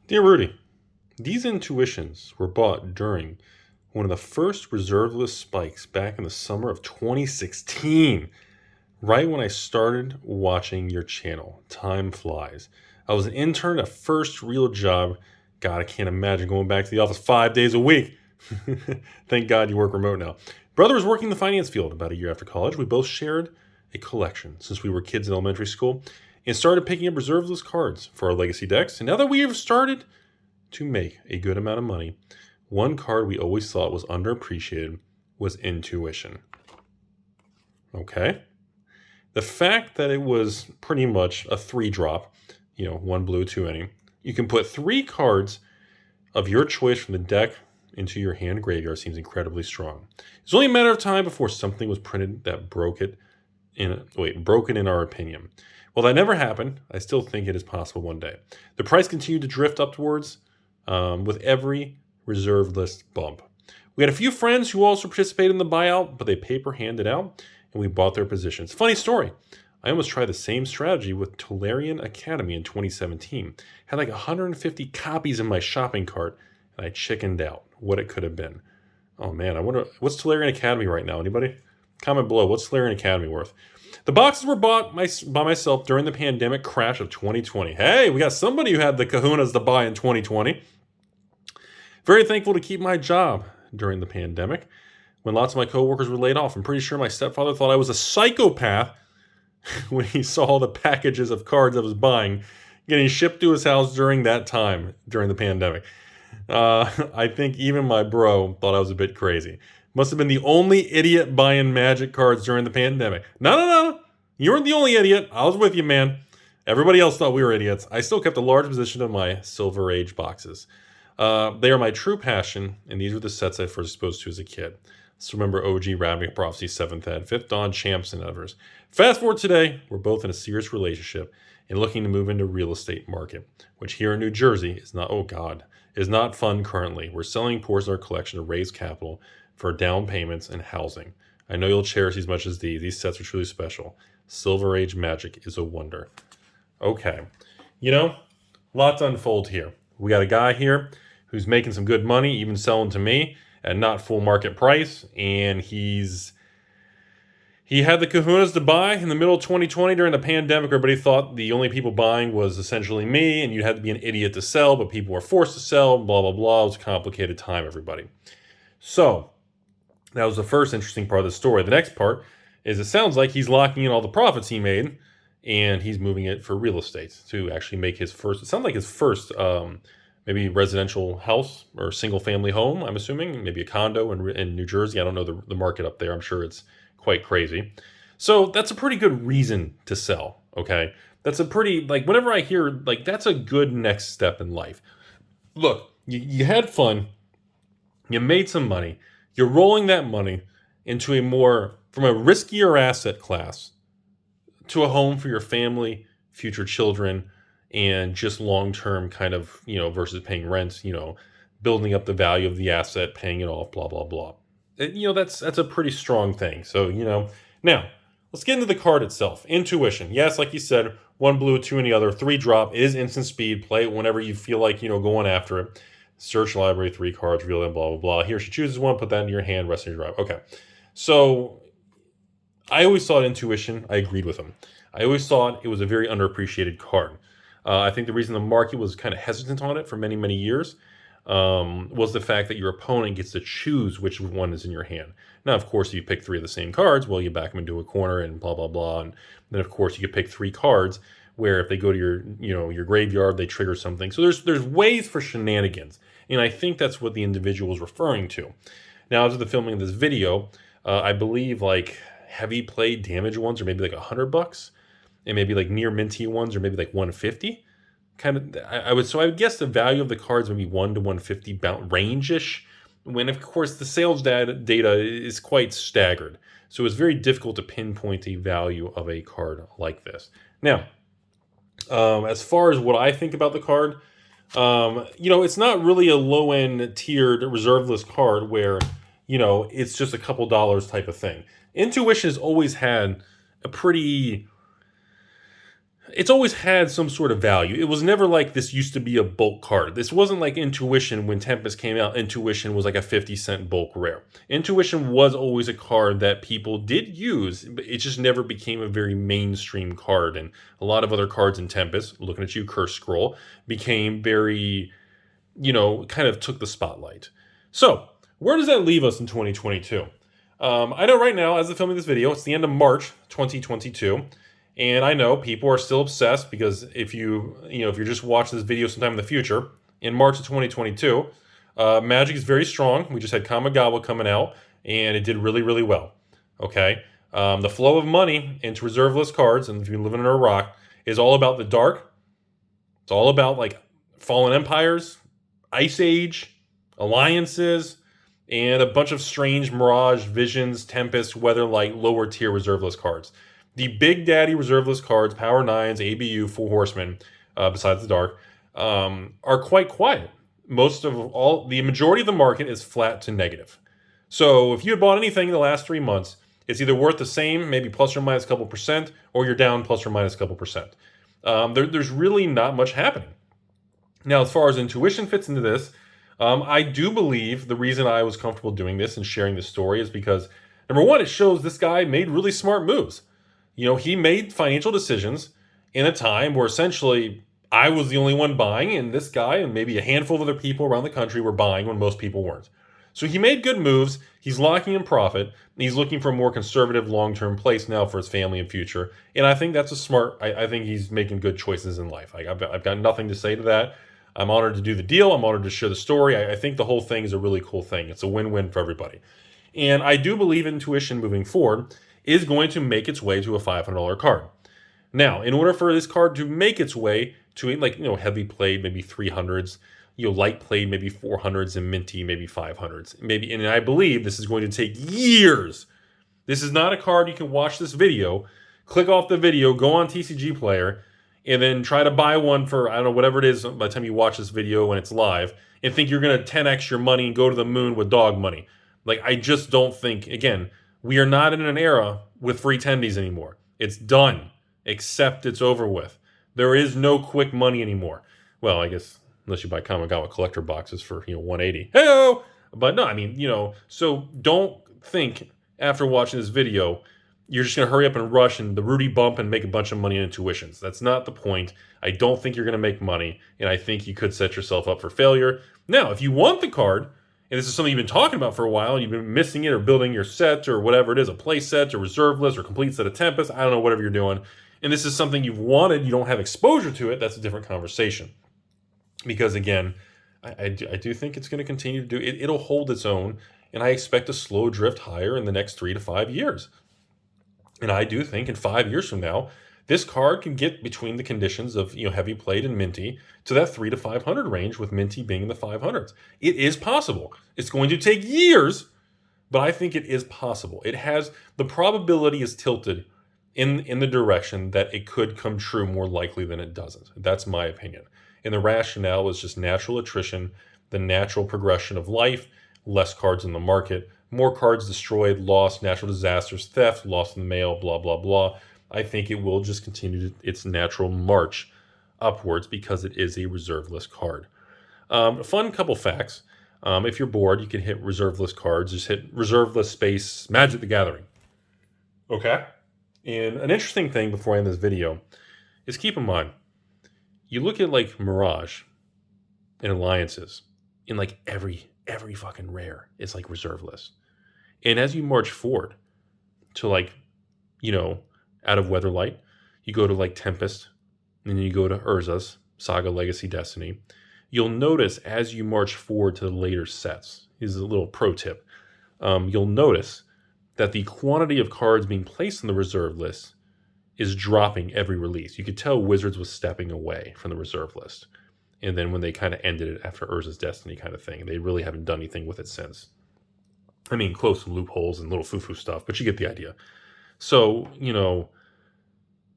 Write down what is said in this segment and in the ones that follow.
Dear Rudy, these intuitions were bought during one of the first reserve list spikes back in the summer of 2016, right when I started watching your channel. Time flies. I was an intern, a first real job. God, I can't imagine going back to the office 5 days a week. Thank God you work remote now. Brother was working in the finance field about a year after college. We both shared a collection since we were kids in elementary school and started picking up reserve list cards for our legacy decks. And now that we have started to make a good amount of money, one card we always thought was underappreciated was intuition. Okay. The fact that it was pretty much a 3-drop, 1 blue, 2 any, you can put 3 cards of your choice from the deck into your hand graveyard seems incredibly strong. It's only a matter of time before something was printed that broke it in our opinion. Well, that never happened. I still think it is possible one day. The price continued to drift upwards with every reserve list bump. We had a few friends who also participated in the buyout, but they paper handed out and we bought their positions. Funny story. I almost tried the same strategy with Tolarian Academy in 2017. Had like 150 copies in my shopping cart and I chickened out what it could have been. Oh man, I wonder, what's Tolarian Academy right now? Anybody? Comment below, what's Tolarian Academy worth? The boxes were bought by myself during the pandemic crash of 2020. Hey, we got somebody who had the kahunas to buy in 2020. Very thankful to keep my job during the pandemic when lots of my coworkers were laid off. I'm pretty sure my stepfather thought I was a psychopath when he saw the packages of cards I was buying getting shipped to his house during that time, during the pandemic. I think even my bro thought I was a bit crazy. Must have been the only idiot buying Magic cards during the pandemic. No. You weren't the only idiot. I was with you, man. Everybody else thought we were idiots. I still kept a large position of my Silver Age boxes. They are my true passion, and these were the sets I first exposed to as a kid. So remember OG, Ravnica Prophecy, 7th Ed, 5th Dawn, Champs, and others. Fast forward today, we're both in a serious relationship and looking to move into real estate market, which here in New Jersey is not fun currently. We're selling portions of our collection to raise capital for down payments and housing. I know you'll cherish these much as these. These sets are truly special. Silver Age Magic is a wonder. Okay. Lot to unfold here. We got a guy here who's making some good money, even selling to me at not full market price. And he had the kahunas to buy in the middle of 2020 during the pandemic. Everybody thought the only people buying was essentially me, and you had to be an idiot to sell, but people were forced to sell, blah, blah, blah. It was a complicated time, everybody. So that was the first interesting part of the story. The next part is it sounds like he's locking in all the profits he made, and he's moving it for real estate to actually make his first, it sounds like his first maybe residential house or single family home, I'm assuming, maybe a condo in New Jersey. I don't know the market up there. I'm sure it's quite crazy. So that's a pretty good reason to sell, okay? That's a pretty, whenever I hear, that's a good next step in life. Look, you had fun, you made some money, you're rolling that money into from a riskier asset class to a home for your family, future children, and just long-term kind of, versus paying rent, building up the value of the asset, paying it off, blah, blah, blah. That's a pretty strong thing. So, now let's get into the card itself. Intuition. Yes, like you said, 1 blue, 2 any other, 3-drop is instant speed. Play it whenever you feel like, going after it. Search library, 3 cards, reel in, blah, blah, blah. Here she chooses one, put that in your hand, rest of your drive. Okay. So I always thought intuition, I agreed with him. I always thought it was a very underappreciated card. I think the reason the market was kind of hesitant on it for many, many years was the fact that your opponent gets to choose which one is in your hand. Now, of course, if you pick 3 of the same cards, well, you back them into a corner and blah, blah, blah. And then, of course, you could pick 3 cards where if they go to your graveyard, they trigger something. So there's ways for shenanigans. And I think that's what the individual is referring to. Now, after the filming of this video, I believe heavy play damage ones are maybe $100, and maybe near minty ones are maybe $150. I would guess the value of the cards would be $1 to $150 range-ish, when of course the sales data is quite staggered. So it's very difficult to pinpoint the value of a card like this. Now, as far as what I think about the card, it's not really a low-end tiered reserve list card where, it's just a couple dollars type of thing. Intuition has always had a pretty it's always had some sort of value. It was never like this used to be a bulk card. This wasn't like Intuition. When Tempest came out, Intuition was like a 50-cent bulk rare. Intuition was always a card that people did use, but it just never became a very mainstream card. And a lot of other cards in Tempest, looking at you, Curse Scroll, became very, kind of took the spotlight. So where does that leave us in 2022? I know right now, as of filming this video, it's the end of March 2022. And I know people are still obsessed because if you're just watching this video sometime in the future, in March of 2022, Magic is very strong. We just had Kamigawa coming out, and it did really, really well. Okay, the flow of money into reserve list cards, and if you're living under a rock, is all about the dark. It's all about like Fallen Empires, Ice Age, Alliances, and a bunch of strange Mirage, Visions, Tempest, Weatherlight, lower tier reserve list cards. The Big Daddy reserve list cards, Power 9s, ABU, Four Horsemen, besides the Dark, are quite quiet. The majority of the market is flat to negative. So if you had bought anything in the last 3 months, it's either worth the same, maybe plus or minus a couple percent, or you're down plus or minus a couple percent. There's really not much happening. Now, as far as Intuition fits into this, I do believe the reason I was comfortable doing this and sharing this story is because, number one, it shows this guy made really smart moves. He made financial decisions in a time where essentially I was the only one buying, and this guy and maybe a handful of other people around the country were buying when most people weren't. So he made good moves. He's locking in profit. And he's looking for a more conservative long-term place now for his family and future. And I think that's I think he's making good choices in life. I've got nothing to say to that. I'm honored to do the deal. I'm honored to share the story. I think the whole thing is a really cool thing. It's a win-win for everybody. And I do believe Intuition moving forward is going to make its way to a $500 card. Now, in order for this card to make its way to heavy played, maybe 300s, light played, maybe 400s, and minty, maybe 500s. And I believe this is going to take years. This is not a card you can watch this video, click off the video, go on TCG Player, and then try to buy one for, I don't know, whatever it is by the time you watch this video when it's live, and think you're going to 10x your money and go to the moon with dog money. I just don't think, again, we are not in an era with free tendies anymore. It's done. Except it's over with. There is no quick money anymore. Well, I guess unless you buy Kamigawa collector boxes for $180. Hey-o! But no, so don't think after watching this video you're just going to hurry up and rush and the Rudy bump and make a bunch of money in Intuitions. That's not the point. I don't think you're going to make money, and I think you could set yourself up for failure. Now, if you want the card, and this is something you've been talking about for a while, and you've been missing it or building your set or whatever it is, a play set or reserve list or complete set of Tempest, I don't know, whatever you're doing, and this is something you've wanted, you don't have exposure to it, that's a different conversation. Because again, I do think it's going to continue to do it. It'll hold its own, and I expect a slow drift higher in the next 3 to 5 years. And I do think in 5 years from now, this card can get between the conditions of heavy played and minty to that 300 to 500 range, with minty being in the 500s. It is possible. It's going to take years, but I think it is possible. The probability is tilted in the direction that it could come true more likely than it doesn't. That's my opinion. And the rationale is just natural attrition, the natural progression of life, less cards in the market, more cards destroyed, lost, natural disasters, theft, lost in the mail, blah, blah, blah. I think it will just continue its natural march upwards because it is a reserve list card. Fun couple facts. If you're bored, you can hit reserve list cards. Just hit reserve list space Magic the Gathering. Okay? And an interesting thing before I end this video is keep in mind, you look at Mirage and Alliances, in every fucking rare is reserve list. And as you march forward to out of Weatherlight, you go to Tempest, and then you go to Urza's Saga, Legacy, Destiny. You'll notice as you march forward to the later sets, here's a little pro tip, you'll notice that the quantity of cards being placed in the reserve list is dropping every release. You could tell Wizards was stepping away from the reserve list. And then when they kind of ended it after Urza's Destiny kind of thing, they really haven't done anything with it since. I mean, close some loopholes and little foo-foo stuff, but you get the idea. So,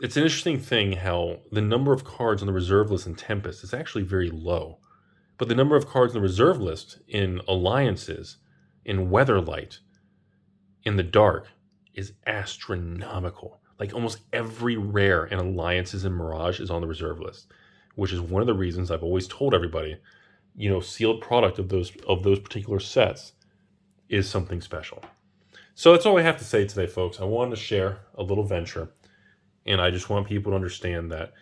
it's an interesting thing how the number of cards on the reserve list in Tempest is actually very low. But the number of cards on the reserve list in Alliances, in Weatherlight, in the Dark, is astronomical. Like almost every rare in Alliances and Mirage is on the reserve list, which is one of the reasons I've always told everybody, sealed product of those particular sets is something special. So that's all I have to say today, folks. I wanted to share a little venture, and I just want people to understand that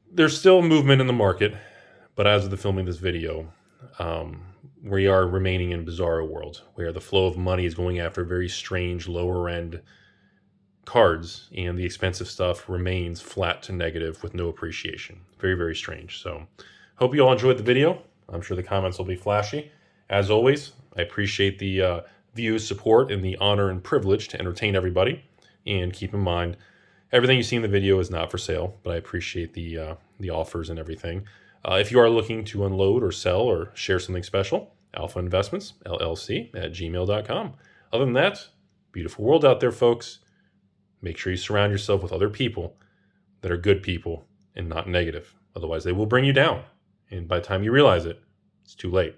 there's still movement in the market, but as of the filming this video, we are remaining in a bizarro world where the flow of money is going after very strange lower end cards, and the expensive stuff remains flat to negative with no appreciation. Very, very strange. So hope you all enjoyed the video. I'm sure the comments will be flashy. As always, I appreciate the views, support, and the honor and privilege to entertain everybody. And keep in mind, everything you see in the video is not for sale, but I appreciate the offers and everything. If you are looking to unload or sell or share something special, AlphainvestmentsLLC@gmail.com. Other than that, beautiful world out there, folks. Make sure you surround yourself with other people that are good people and not negative. Otherwise, they will bring you down. And by the time you realize it, it's too late.